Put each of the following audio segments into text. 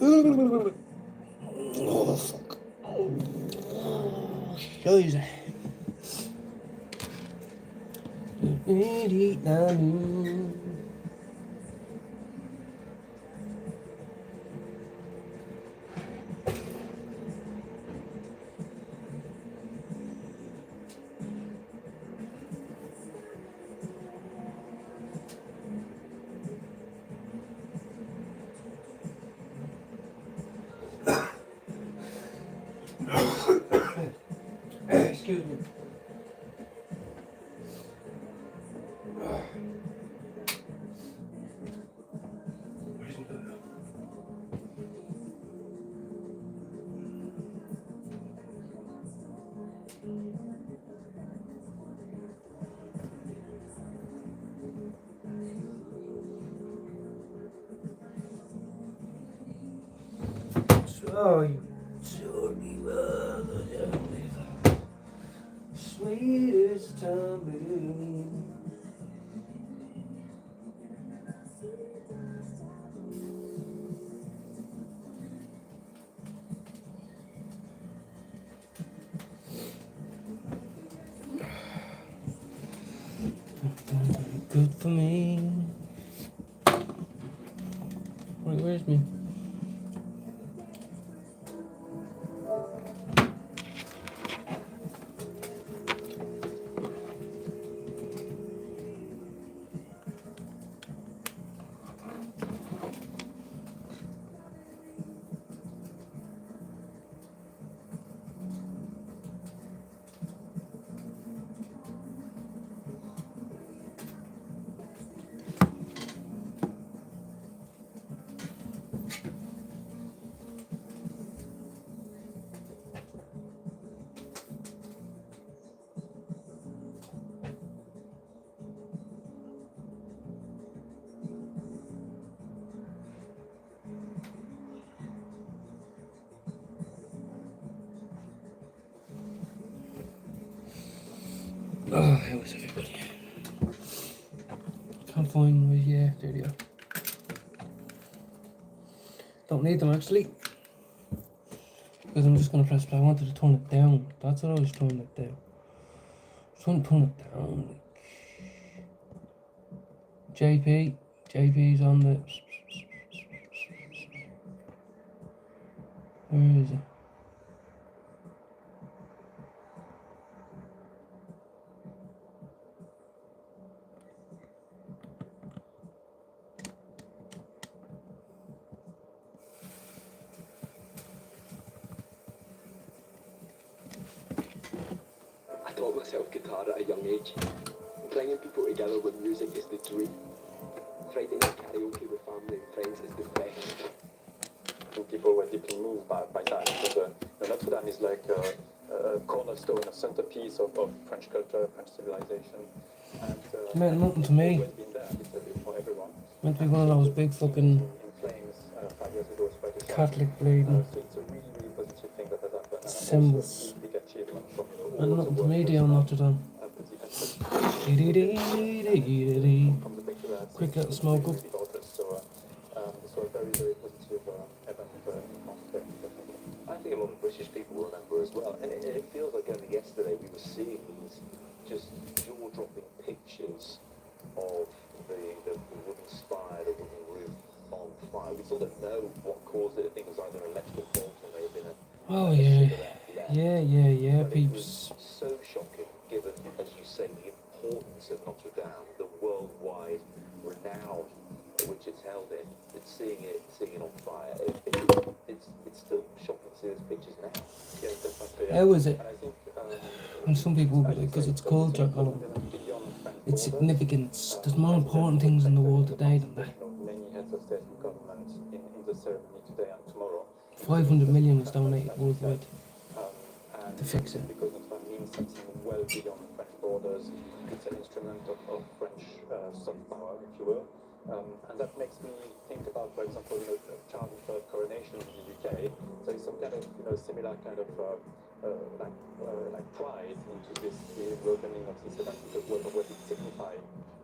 Oh, fuck. Scheiße. Excuse me. Oh, you dirty mother. Sweet as tambourine. Good for me. Wait, where's me? Oh, how is everybody? Can't find my, yeah, there they are. Don't need them actually. Because I'm just going to press play. I wanted to turn it down. That's what I was turning it down. I was trying to turn it down. JP's on the... Where is it? I taught myself guitar at a young age. Bringing people together with music is the dream. Friday night karaoke with family and friends is the best. And people were deeply moved by that. Because Notre Dame is like a cornerstone, a centerpiece of French culture, French civilization. And Meant nothing to me. always been there, literally, for everyone. Meant to be one of those big fucking In flames 5 years ago, it's quite a shock. Catholic bleeding So it's a really, really positive thing that has happened. And symbols. also a big achievement from all Meant over the nothing to world. me, Dion Notre Dame. From the picture that Quick little smoke up. So a very, very positive event in France, definitely. I think a lot of British people will remember as well. And it feels like only yesterday we were seeing these just jaw-dropping pictures of the wooden spire, the wooden roof on fire. We still don't know what caused it. I think it was either an electrical fault or may have been a... Oh yeah. Yeah, But it peeps. was so shocking, given, as you say, the importance of Notre Dame, the worldwide renown which it's held in, and seeing it on fire. It's still shocking to see those pictures now. Yeah, definitely. How is it? And I think, And some people will be like, because it's culture, Colin. It's significance. There's more important things in the world today than that. Many heads of state and government in the ceremony today and tomorrow. 500 million was donated worldwide And to fix it. because Notre Dame means something well beyond French borders. It's an instrument of French soft power, if you will. And that makes me think about, for example, Charles III coronation in the UK. So it's some kind of, similar kind of like pride into this the opening of this event because what it signified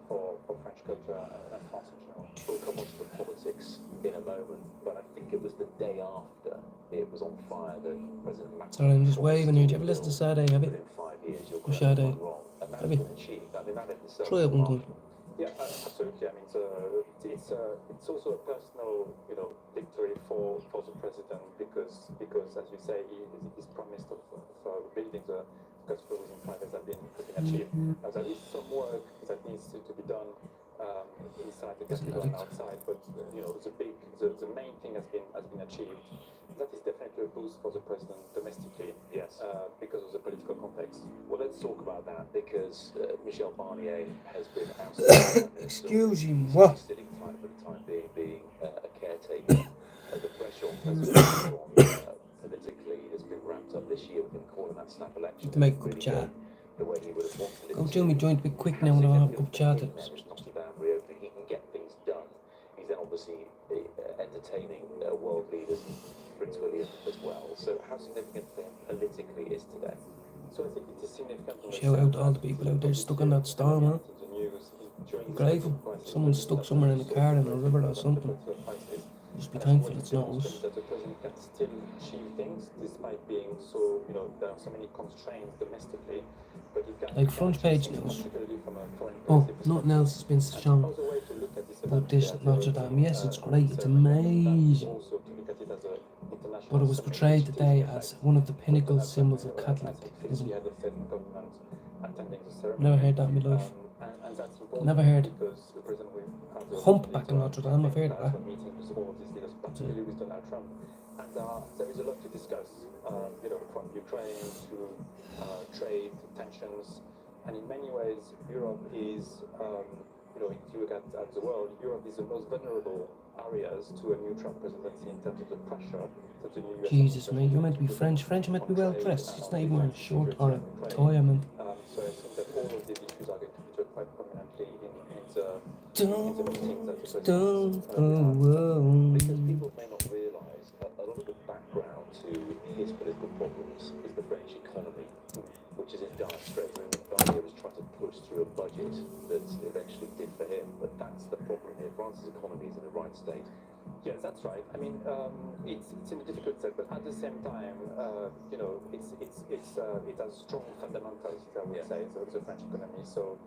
for French culture and France in general. We'll come on to the politics in a moment, but I think it was the day after it was on fire that President Macron... Sorry, I'm just waving here. Do you ever listen to Sade, have you? Within 5 years, you'll Or correct me if Sade? I'm wrong. And that's Have you? been achieved. I mean, that in itself Try it one time. Yeah, absolutely. I mean, it's also a personal, victory for the president because as you say, his promise of building the gospel within 5 years have been achieved. There is some work that needs to be done inside the capital and outside, but the main thing has been achieved. That is definitely a boost for the president domestically. Yes. Because of the political context. Well, let's talk about that because Michel Barnier has been ousted. Excusez-moi. Sitting time for the time being a caretaker. The pressure on President Macron politically has been ramped up this year with him calling that snap election. To make a cup of chat. The way he would have wanted it Go to. do me joint a bit quick now and I'll have a cup of chat. Reopening, he can get things done. He's then obviously entertaining world leaders, Prince William as well. So how significant for him politically is today? So I think it is significant. Shout out to all the people out there stuck in that storm, huh? Grateful. Someone's stuck somewhere in a car in a river or something. Just be thankful it's not us. That the president can still achieve things despite being so, there are so many constraints domestically. But you can Like front page news. particularly from a foreign Oh, policy nothing else has been shown perspective. Another way to look at this about this at Notre Dame. Yes, it's great. It's ceremony, amazing. also to look at it as a international But it was ceremony portrayed to today reflect as one of the pinnacle symbols of Catholicism. We had the federal government attending the ceremony. Never heard that in my life. And that's important Never heard. because the president will have the Humpback in Notre Dame, I've heard of that. meeting with all of these leaders, particularly with Donald Trump. And there is a lot to discuss, from Ukraine to trade tensions. And in many ways, Europe is, if you look at the world, Europe is the most vulnerable areas to a new Trump presidency in terms of the pressure that the new US Jesus, mate, you're meant to be French. French are meant to be well dressed. It's not even wearing a shirt or a tie, I meant. So I think that all of these issues are going to feature quite prominently in the Don't, meetings that the don't, president Because people may not realise that a lot of the background to his political problems is the French economy, which is in dire straits. Barnier was trying to push through a budget that eventually did for him, but that's the problem here. France's economy is in the right state. Yes, that's right. I mean, it's in a difficult state, but at the same time, it has strong fundamentals, I would say, the French economy. So,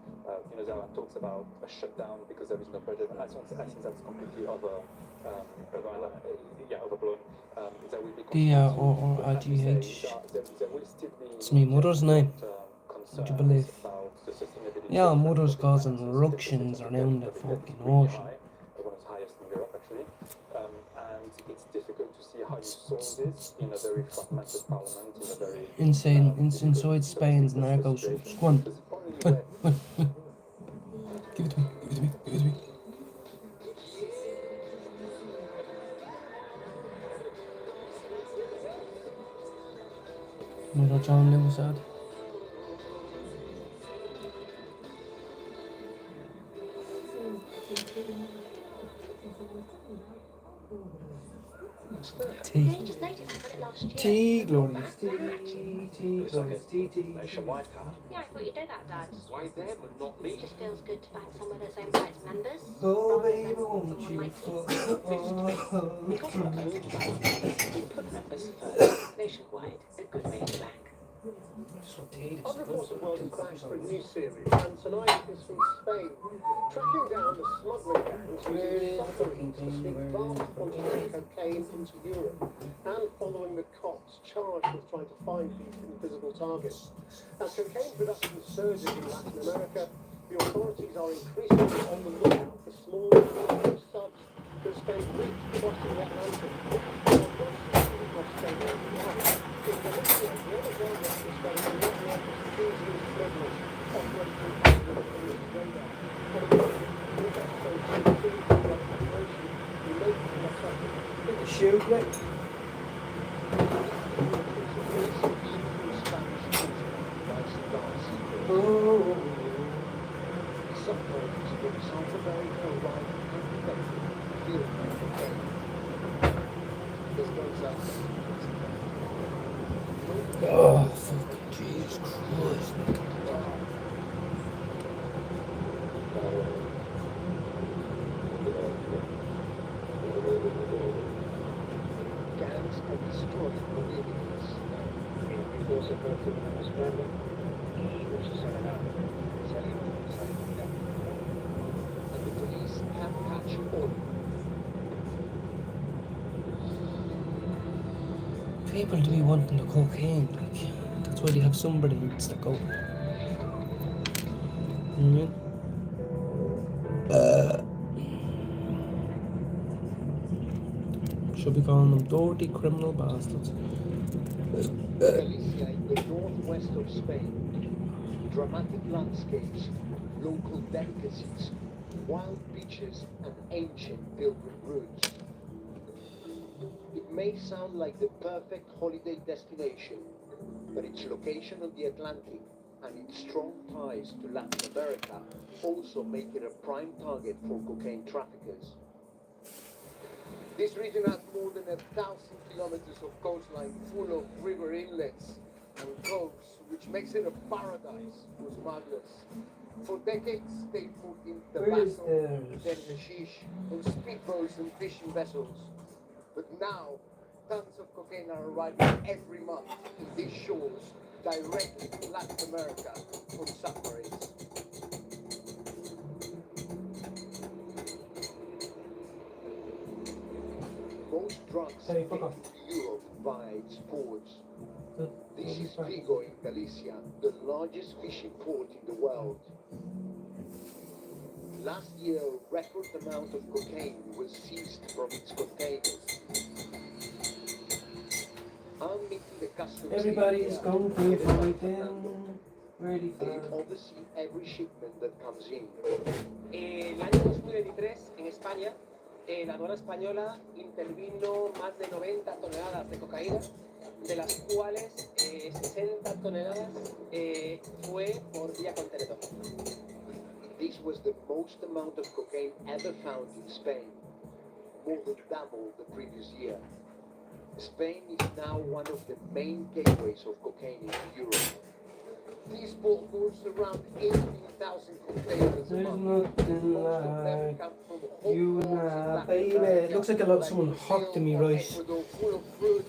there are talks about a shutdown because there is no budget. I think that's completely overblown. There will be D-R-O-R-I-G-H. there will still be It's my mother's name. Would you believe? about the sustainability Yeah, of mother's the causing economy. eruptions around the fucking Really ocean. high, one of the highest in Europe, actually. And it's difficult to see how you solve this in a very fragmented parliament, in a very... Insane, inside Spain's narcos. Just go on. Because the only way- Give it to me, give it to me, give it to me. Another John Lewis ad. Tea. Yeah, you just noticed I got it last year. Tea, glorious. Tea, glorious. Tea. Nationwide car. Yeah, I thought you'd know that, Dad. Why them and not me? It just feels good to find somewhere that's owned by its members. Oh, rather baby, than won't someone you like fuck Nationwide, a good way to back. On reports of World Crash for a new series, and tonight is from Spain, tracking down the smuggling gangs using submarines to sneak vast quantities of cocaine into Europe, and following the cops charged with trying to find these invisible targets. As cocaine production surges in Latin America, the authorities are increasingly on the lookout for small illegal subs that spend weeks crossing the Atlantic. Across Spain and Europe. In Valencia, the other world of Spain, the network of security smugglers operating under the police radar. Shoot, mate. Oh. Oh, fucking Jesus Christ. nuevos políticos. Invitó a parte de la espalda y no se sabe nada. Salimos ya. And the police can catch all. People to be wanting the cocaine, like, that's why they have somebody who stuck out. Mm. Should be calling them dirty criminal bastards. Galicia in the northwest of Spain. Dramatic landscapes, local delicacies, wild beaches and ancient pilgrim routes. It may sound like the perfect holiday destination, but its location on the Atlantic and its strong ties to Latin America also make it a prime target for cocaine traffickers. This region has more than 1,000 kilometers of coastline full of river inlets and coves, which makes it a paradise for smugglers. For decades, they put in tobacco, then hashish, on speedboats and fishing vessels. But now, tons of cocaine are arriving every month in these shores, directly to Latin America on submarines. Most drugs Hey, get fuck off. to Europe via its ports. This is Vigo in Galicia, the largest fishing port in the world. Last year, a record amount of cocaine was seized from its containers. I'm meeting the customs Everybody agent is here, going to Fidel fight Fernando. them. Ready They for oversee every shipment that comes in. El año 2023 en España, la aduana española intervino más de 90 toneladas de cocaína, de las cuales 60 toneladas fue por vía contenedor. This was the most amount of cocaine ever found in Spain, more than double the previous year. Spain is now one of the main gateways of cocaine into Europe. This port moves around 18,000 containers a There's month. nothing Most of them like come from hot you ports in and I, Latin baby. America, It looks like a lot of like someone Brazil hocked to me, or right? Ecuador, full of fruit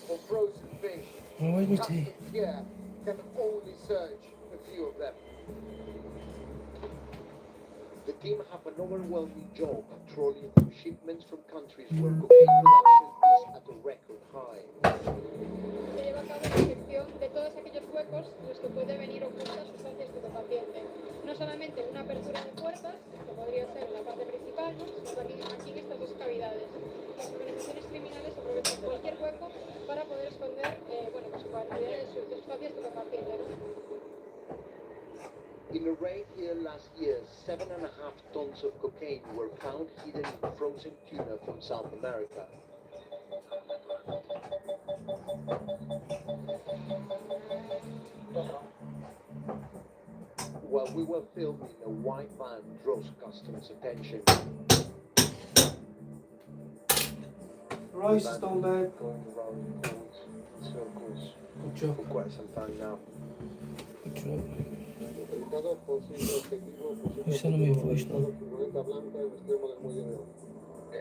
or frozen fish. Oh, where's my Customs tea? here can only search a few of them. The team have an overwhelming job trawling through shipments from countries where cocaine production is at a record high. Se lleva a cabo la detección de todos aquellos huecos en los que puede venir ocultas sustancias estupefacientes. No solamente una apertura de puertas, que podría ser en la parte principal, ¿no? Sino aquí en estas dos cavidades. Las organizaciones criminales aprovechan cualquier hueco para poder esconder pues, cantidades de sustancias estupefacientes, ¿no? In a raid here last year, 7.5 tons of cocaine were found hidden in frozen tuna from South America. While we were filming, a white van draws customs' attention. Rice is done bad. Going around cold circles Good job. for quite some time now. Good job. Identificado posible objetivo, You're sending me a voice now. furgoneta blanca en extremo del muelle de León.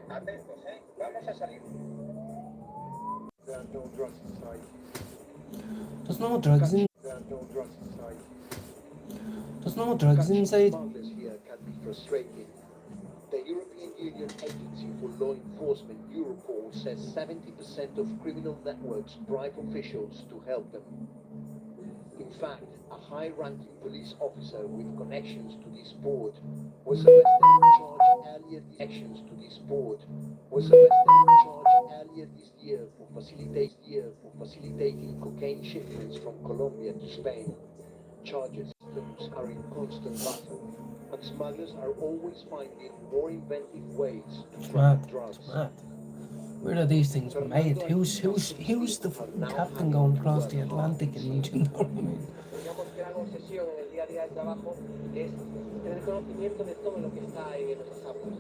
Atentos, vamos a salir. There are no drugs inside. There's no drugs in. There are no drugs inside. There's no drugs inside. Smugglers here can be frustrating. The European Union Agency for Law Enforcement, Europol, says 70% of criminal networks bribe officials to help them. In fact, a high-ranking police officer with connections to this port was arrested and charged earlier this year for facilitating cocaine shipments from Colombia to Spain. Charges are in constant battle, and smugglers are always finding more inventive ways to It's traffic mad. drugs. It's mad. Where are these things made? Who's the fucking captain going across the Atlantic and you know what I mean? Digamos que la obsesión en el día a día del trabajo es tener conocimiento de todo lo que está en nuestras aguas.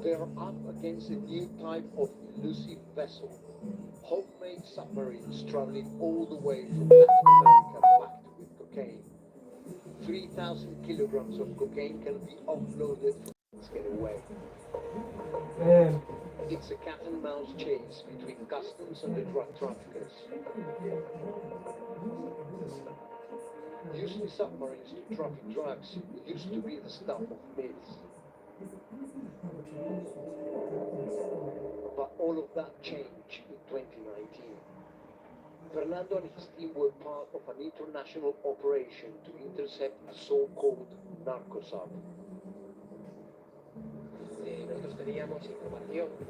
They're up against a new type of elusive vessel, homemade submarines traveling all the way from Latin America packed with cocaine. 3,000 kilograms of cocaine can be offloaded from get away. It's a cat and mouse chase between customs and the drug traffickers. Using submarines to traffic drugs used to be the stuff of myths. But all of that changed in 2019. Fernando and his team were part of an international operation to intercept a so-called narco-sub. Nosotros teníamos información de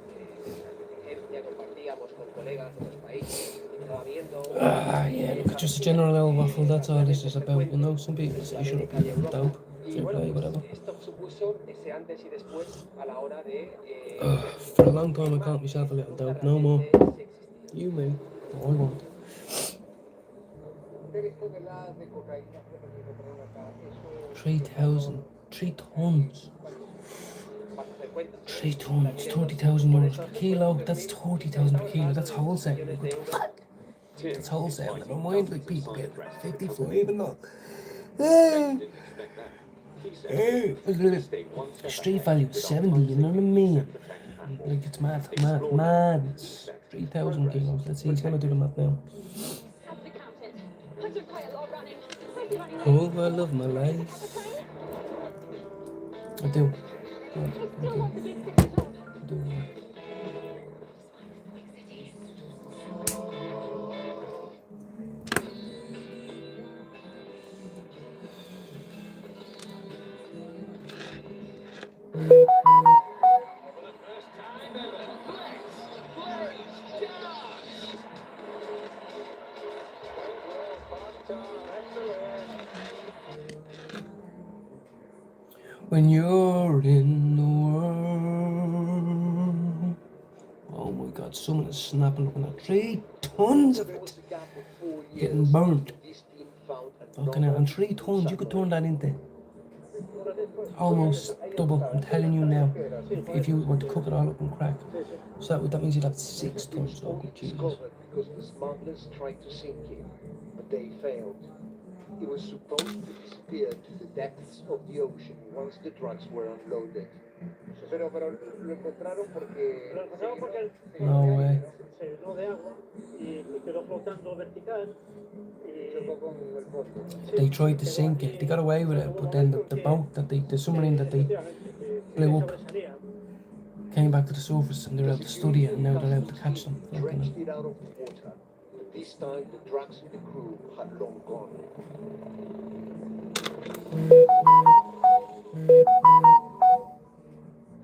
inteligencia, compartíamos con colegas de otros países, estaba viendo... Yeah, look, it's just a general little waffle, that's all this is about, you know, some people say shut up, dope, fair play, whatever. Esto supuso ese antes y después a la hora de... For a long time I called myself a little dope, no more. You may, I won't. 3 tons. 3 tons, 30,000 euros per kilo, that's 30,000 per kilo, that's wholesale. Like, what the fuck? That's wholesale, never mind, like people get 55 and all. Look at it. Street value 70, you know what I mean? Like, it's mad. It's 3,000 kilos. Let's see, he's gonna do the math now. Have to count it. I do quite a lot of running. Oh, I love my life. I do. I do. When you're in the world. Oh my god, someone is snapping up on that. 3 tons of it getting burnt. Fucking hell, and 3 tons, you could turn that into almost double, I'm telling you now, if you want to cook it all up and crack. So that means you'd have 6 tons. Oh, Jesus. Because the smugglers tried to sink it, but they failed. It was supposed to disappear to the depths of the ocean once the drugs were unloaded. No way. They tried to sink it, they got away with it, but then the boat that the submarine that they blew up came back to the surface and they were able to study it and now they're able to catch them. Dredged it out of the water. But this time the drugs and the crew had long gone.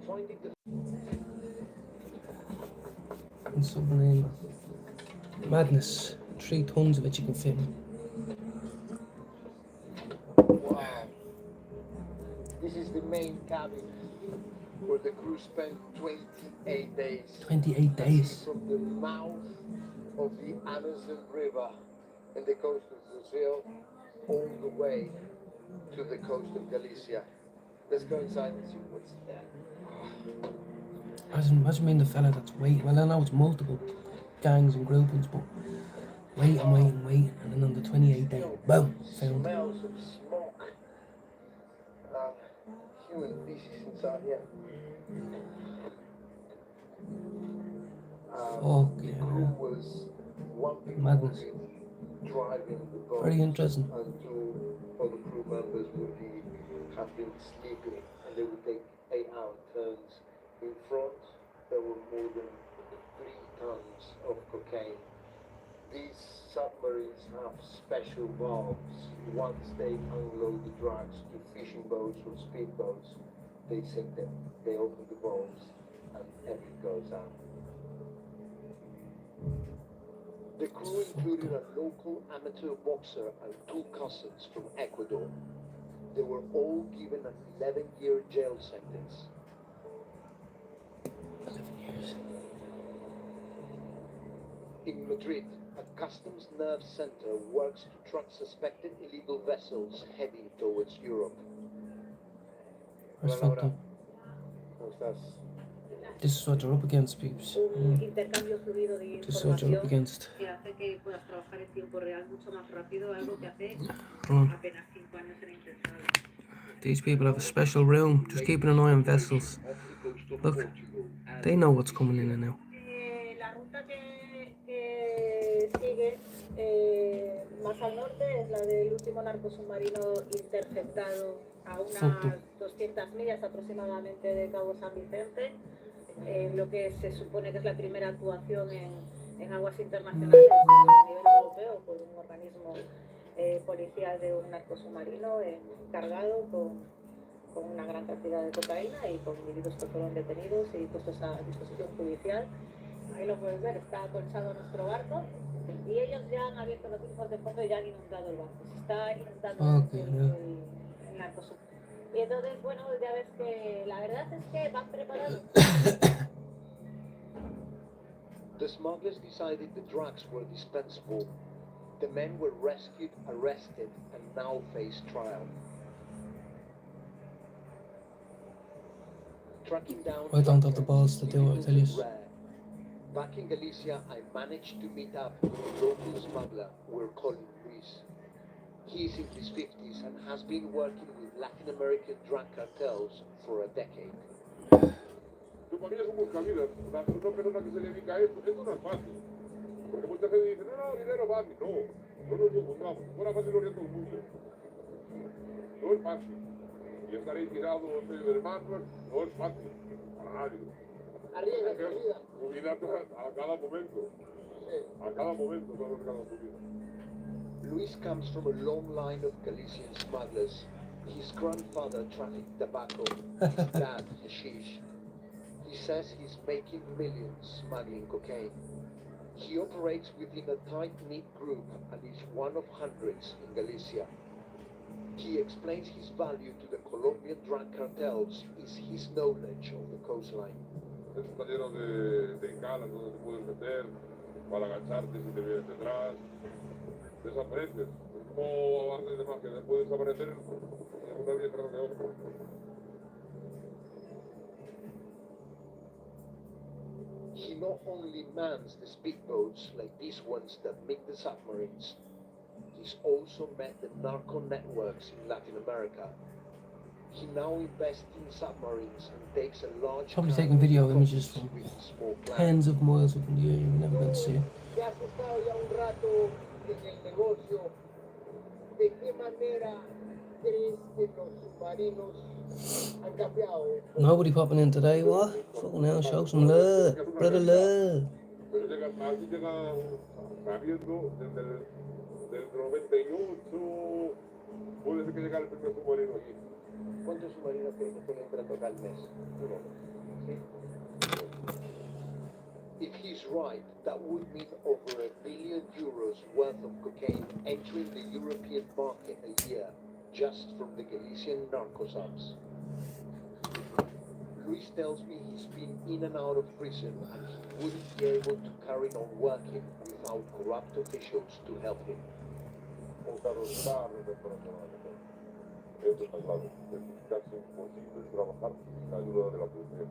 Finding the And submarine. Madness. 3 tons of it you can fit. wow. This is the main cabin where the crew spent 28 days. 28 days. From the mouth of the Amazon River in the coast of Brazil all the way to the coast of Galicia. Let's go inside and see what's there. Imagine being the fella that's waiting. Well, I know it's multiple gangs and groupings, but wait, and then on the 28th day, boom, found. Smells of smoke. Human feces inside here. Oh, The yeah. crew was one big Madness. driving the boat Very interesting. until all the crew members would have been sleeping and they would take 8-hour turns. In front, there were more than 3 tons of cocaine. These submarines have special valves. Once they unload the drugs to fishing boats or speedboats, they sink them. They open the valves and everything goes out. The crew included a local amateur boxer and 2 cousins from Ecuador. They were all given an 11-year jail sentence. 11 years. In Madrid, a customs nerve center works to track suspected illegal vessels heading towards Europe. Where's fucked up? This is what they're up against, peeps. Intercambio fluido de This is what you're up información against. que hace que puedas trabajar en tiempo real mucho más rápido, algo que hace Run. apenas 5 años era impensable. These people have a special room, just keeping an eye on vessels. Off the coast of Look. Portugal, They know what's coming in and out. La ruta que sigue más al norte es la del último narcosubmarino interceptado a Fuck unas 200 millas aproximadamente de Cabo San Vicente, lo que se supone que es la primera actuación en aguas internacionales a nivel europeo por un organismo policial de un narcosubmarino cargado con una gran cantidad de cocaína y con individuos que fueron detenidos y puestos a disposición judicial. Ahí lo puedes ver, está acolchado nuestro barco y ellos ya han abierto los grifos de fondo y ya han inundado el barco. Se está inundando Ok, el narcosub. Y entonces, bueno, ya ves que la verdad es que van preparados. The smugglers decided the drugs were dispensable. The men were rescued, arrested, and now face trial. Tracking down I don't have the balls to do it, I tell you. rare. Back in Galicia, I managed to meet up with a local smuggler we're calling Luis. He's in his 50s and has been working with Latin American drug cartels for a decade. Tu familia es un buscavidas, una persona que se dedica a esto no es fácil. Porque mucha gente dice, no, dinero fácil. No nos confundamos. Si fuera fácil lo haría todo el mundo. No es fácil. Y estar ahí tirado del mar no es fácil. Para nadie. Arriesga tu vida. Tu vida a cada momento. A cada momento vas a arriesgar tu vida. Luis comes from a long line of Galician smugglers. His grandfather trafficked tobacco, his dad hashish. He says he's making millions smuggling cocaine. He operates within a tight-knit group and is one of hundreds in Galicia. He explains his value to the Colombian drug cartels is his knowledge of the coastline. Esto está lleno de calas donde te puedes meter para agacharte si te vienes detrás. Desapareces. Es como artes de magia, puedes desaparecer en una detrás de otra. He not only mans the speedboats like these ones that make the submarines, he's also met the narco networks in Latin America. He now invests in submarines and takes a large Probably cargo taking video of images copies from with small plans. tens of miles up in the air, you're never going to see it. Ya has estado ya un rato en el negocio. ¿De qué manera crees que los submarinos han cambiado? Nobody popping in today, what? Fucking hell, show some love. Brother love. Pero llega, así llega sabiendo del 98, puede ser que llegue el primer submarino aquí. ¿Cuántos submarinos crees que pueden tratar al mes? Uno. ¿Sí? If he's right, that would mean over €1 billion worth of cocaine entering the European market a year, just from the Galician narco subs. Luis tells me he's been in and out of prison and he wouldn't be able to carry on working without corrupt officials to help him. Esto está claro, es casi imposible trabajar sin la ayuda de la policía.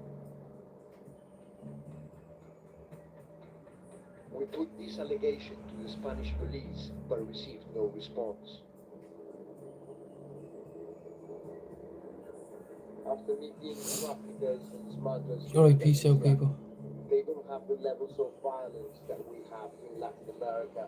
We put this allegation to the Spanish police, but received no response. After meeting traffickers and smugglers, Alright, peace out, people. they don't have the levels of violence that we have in Latin America.